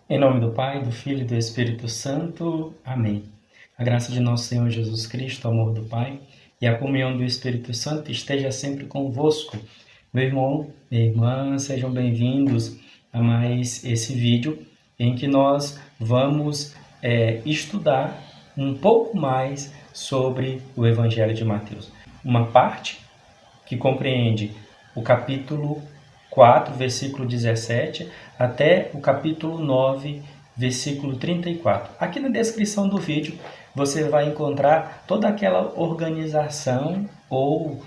Em nome do Pai, do Filho e do Espírito Santo. Amém. A graça de nosso Senhor Jesus Cristo, o amor do Pai e a comunhão do Espírito Santo esteja sempre convosco. Meu irmão, minha irmã, sejam bem-vindos a mais esse vídeo em que nós vamos estudar um pouco mais sobre o Evangelho de Mateus. Uma parte que compreende o capítulo 4, versículo 17, até o capítulo 9, versículo 34. Aqui na descrição do vídeo você vai encontrar toda aquela organização ou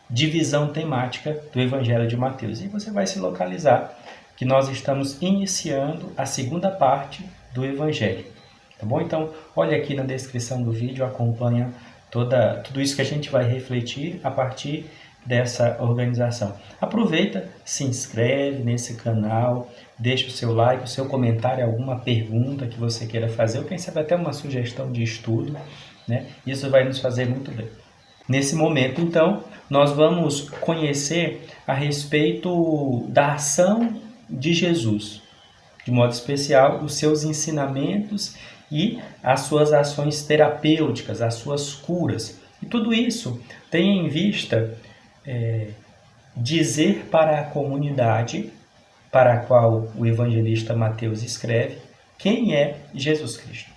divisão temática do Evangelho de Mateus. E você vai se localizar que nós estamos iniciando a segunda parte do Evangelho. Tá bom? Então, olha aqui na descrição do vídeo, acompanha tudo isso que a gente vai refletir a partir dessa organização. Aproveita, se inscreve nesse canal, deixa o seu like, o seu comentário, alguma pergunta que você queira fazer, ou quem sabe até uma sugestão de estudo, né? Isso vai nos fazer muito bem. Nesse momento, então, nós vamos conhecer a respeito da ação de Jesus, de modo especial, os seus ensinamentos e as suas ações terapêuticas, as suas curas. E tudo isso tem em vista dizer para a comunidade para a qual o evangelista Mateus escreve quem é Jesus Cristo.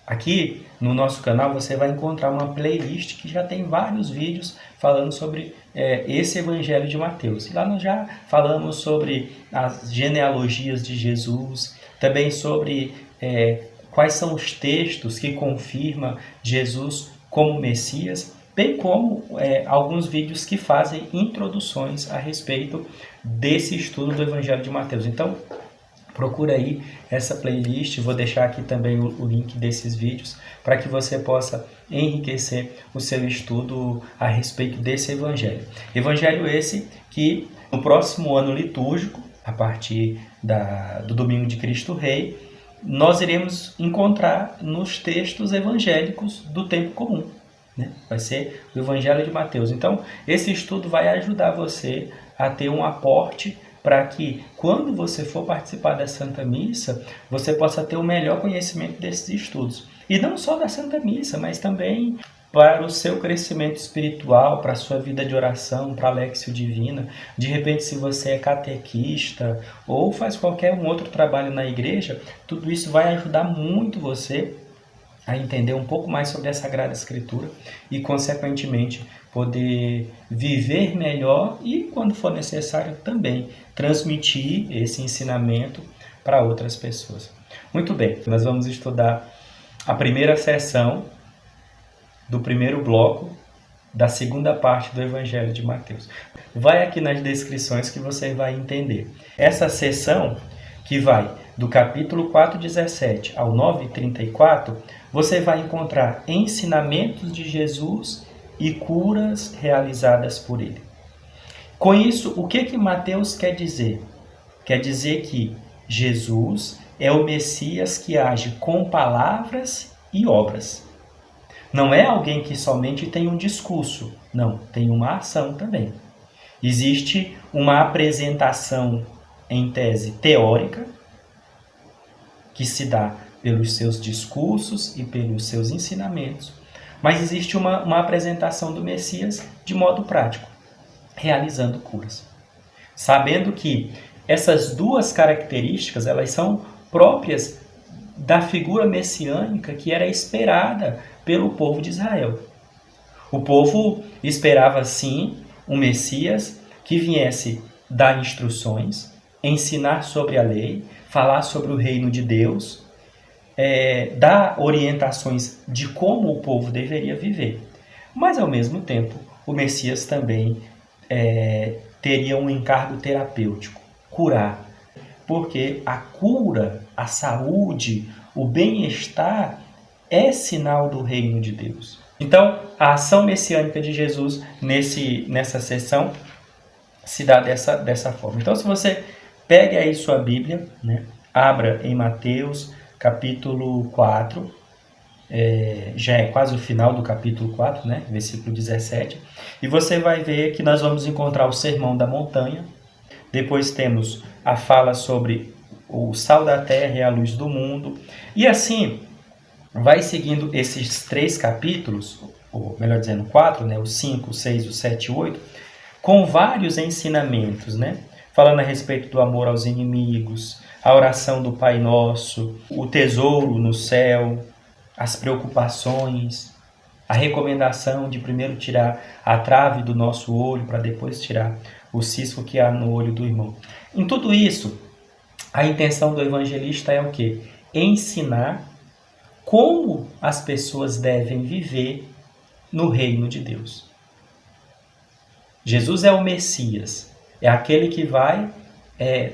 Aqui no nosso canal você vai encontrar uma playlist que já tem vários vídeos falando sobre esse Evangelho de Mateus. E lá nós já falamos sobre as genealogias de Jesus, também sobre quais são os textos que confirmam Jesus como Messias, bem como alguns vídeos que fazem introduções a respeito desse estudo do Evangelho de Mateus. Então, procura aí essa playlist, vou deixar aqui também o link desses vídeos para que você possa enriquecer o seu estudo a respeito desse Evangelho. Evangelho esse que no próximo ano litúrgico, a partir do Domingo de Cristo Rei, nós iremos encontrar nos textos evangélicos do tempo comum. Vai ser o Evangelho de Mateus. Então, esse estudo vai ajudar você a ter um aporte para que, quando você for participar da Santa Missa, você possa ter o melhor conhecimento desses estudos. E não só da Santa Missa, mas também para o seu crescimento espiritual, para a sua vida de oração, para a Léxio Divina. De repente, se você é catequista ou faz qualquer outro trabalho na igreja, tudo isso vai ajudar muito você a entender um pouco mais sobre a Sagrada Escritura e, consequentemente, poder viver melhor e, quando for necessário, também transmitir esse ensinamento para outras pessoas. Muito bem, nós vamos estudar a primeira sessão do primeiro bloco da segunda parte do Evangelho de Mateus. Vai aqui nas descrições que você vai entender. Essa sessão, que vai do capítulo 4:17 ao 9:34, você vai encontrar ensinamentos de Jesus e curas realizadas por ele. Com isso, o que Mateus quer dizer? Quer dizer que Jesus é o Messias que age com palavras e obras. Não é alguém que somente tem um discurso, não, tem uma ação também. Existe uma apresentação em tese teórica, que se dá pelos seus discursos e pelos seus ensinamentos, mas existe uma apresentação do Messias de modo prático, realizando curas. Sabendo que essas duas características, elas são próprias da figura messiânica que era esperada pelo povo de Israel. O povo esperava, sim, um Messias que viesse dar instruções, ensinar sobre a lei, falar sobre o reino de Deus, dar orientações de como o povo deveria viver. Mas, ao mesmo tempo, o Messias também teria um encargo terapêutico, curar. Porque a cura, a saúde, o bem-estar é sinal do reino de Deus. Então, a ação messiânica de Jesus nessa sessão se dá dessa forma. Então, se você pegue aí sua Bíblia, né? Abra em Mateus, capítulo 4, já é quase o final do capítulo 4, né? Versículo 17, e você vai ver que nós vamos encontrar o Sermão da Montanha, depois temos a fala sobre o sal da terra e a luz do mundo. E assim, vai seguindo esses 3 capítulos, ou melhor dizendo, 4, né? O 5, o 6, o 7 e o 8, com vários ensinamentos, né? Falando a respeito do amor aos inimigos, a oração do Pai Nosso, o tesouro no céu, as preocupações, a recomendação de primeiro tirar a trave do nosso olho para depois tirar o cisco que há no olho do irmão. Em tudo isso, a intenção do evangelista é o quê? Ensinar como as pessoas devem viver no reino de Deus. Jesus é o Messias, é aquele que vai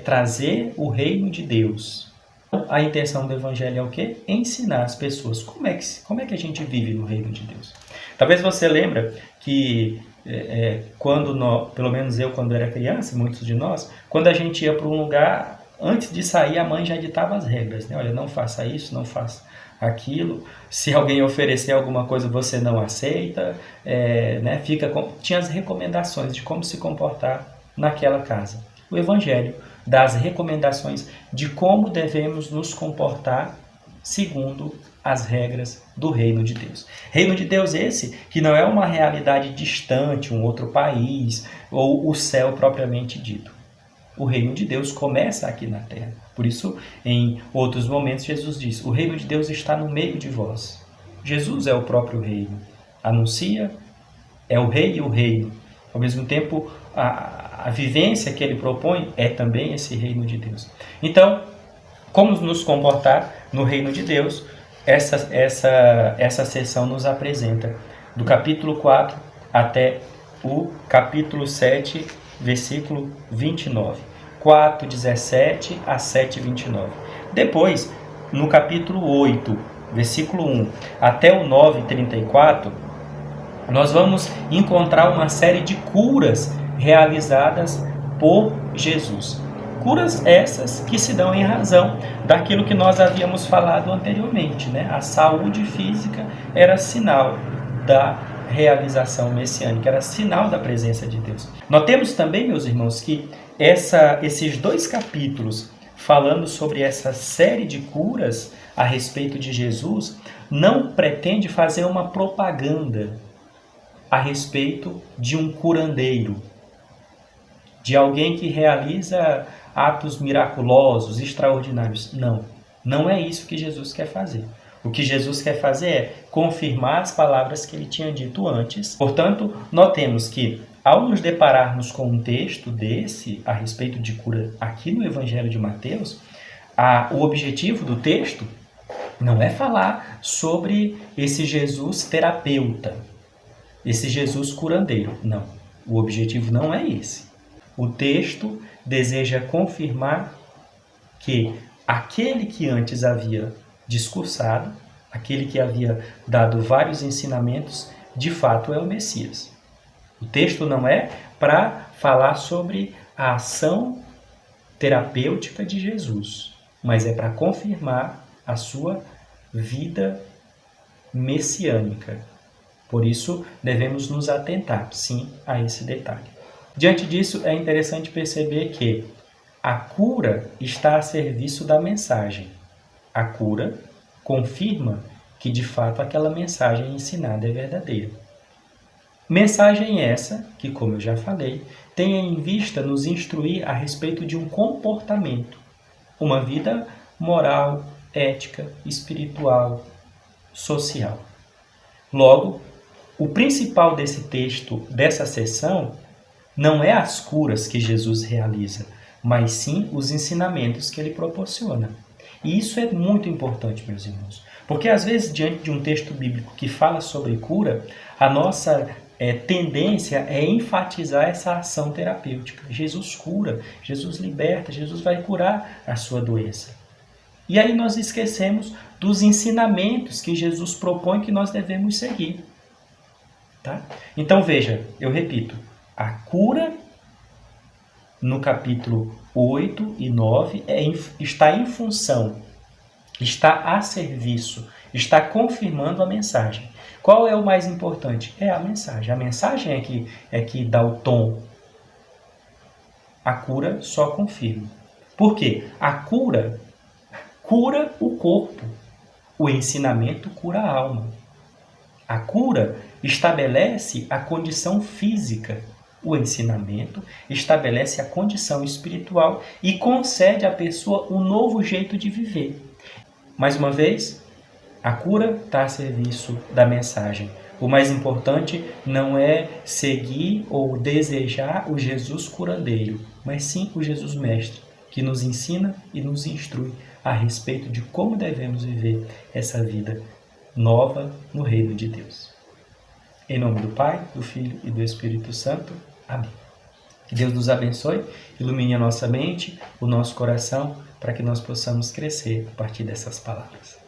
trazer o reino de Deus. A intenção do evangelho é o quê? Ensinar as pessoas como é que a gente vive no reino de Deus. Talvez você lembre que quando pelo menos eu quando era criança, muitos de nós, quando a gente ia para um lugar, antes de sair a mãe já ditava as regras, né? Olha, não faça isso, não faça aquilo, se alguém oferecer alguma coisa você não aceita, né? Tinha as recomendações de como se comportar naquela casa. O evangelho dá as recomendações de como devemos nos comportar segundo as regras do reino de Deus. Reino de Deus esse que não é uma realidade distante, um outro país ou o céu propriamente dito. O reino de Deus começa aqui na terra. Por isso, em outros momentos, Jesus diz, o reino de Deus está no meio de vós. Jesus é o próprio reino. Anuncia, é o rei e o reino. Ao mesmo tempo, a vivência que ele propõe é também esse reino de Deus. Então, como nos comportar no reino de Deus? Essa sessão nos apresenta do capítulo 4 até o capítulo 7, versículo 29. 4, 17 a 7, 29. Depois, no capítulo 8, versículo 1 até o 9, 34, nós vamos encontrar uma série de curas realizadas por Jesus. Curas essas que se dão em razão daquilo que nós havíamos falado anteriormente, né? A saúde física era sinal da realização messiânica, era sinal da presença de Deus. Notemos também, meus irmãos, que esses 2 capítulos falando sobre essa série de curas a respeito de Jesus não pretende fazer uma propaganda a respeito de um curandeiro, de alguém que realiza atos miraculosos, extraordinários. Não é isso que Jesus quer fazer. O que Jesus quer fazer é confirmar as palavras que ele tinha dito antes. Portanto, notemos que, ao nos depararmos com um texto desse, a respeito de cura aqui no Evangelho de Mateus, o objetivo do texto não é falar sobre esse Jesus terapeuta, esse Jesus curandeiro. Não, o objetivo não é esse. O texto deseja confirmar que aquele que antes havia discursado, aquele que havia dado vários ensinamentos, de fato é o Messias. O texto não é para falar sobre a ação terapêutica de Jesus, mas é para confirmar a sua vida messiânica. Por isso, devemos nos atentar, sim, a esse detalhe. Diante disso, é interessante perceber que a cura está a serviço da mensagem. A cura confirma que, de fato, aquela mensagem ensinada é verdadeira. Mensagem essa que, como eu já falei, tem em vista nos instruir a respeito de um comportamento, uma vida moral, ética, espiritual, social. Logo, o principal desse texto, dessa sessão, não é as curas que Jesus realiza, mas sim os ensinamentos que ele proporciona. E isso é muito importante, meus irmãos, porque às vezes, diante de um texto bíblico que fala sobre cura, a nossa tendência é enfatizar essa ação terapêutica. Jesus cura, Jesus liberta, Jesus vai curar a sua doença. E aí nós esquecemos dos ensinamentos que Jesus propõe que nós devemos seguir. Tá? Então veja, eu repito, a cura no capítulo 8 e 9 está em função, está a serviço, está confirmando a mensagem. Qual é o mais importante? É a mensagem. A mensagem é que dá o tom. A cura só confirma. Por quê? A cura cura o corpo, o ensinamento cura a alma. A cura estabelece a condição física, o ensinamento estabelece a condição espiritual e concede à pessoa um novo jeito de viver. Mais uma vez, a cura está a serviço da mensagem. O mais importante não é seguir ou desejar o Jesus curandeiro, mas sim o Jesus mestre, que nos ensina e nos instrui a respeito de como devemos viver essa vida nova no reino de Deus. Em nome do Pai, do Filho e do Espírito Santo. Amém. Que Deus nos abençoe, ilumine a nossa mente, o nosso coração, para que nós possamos crescer a partir dessas palavras.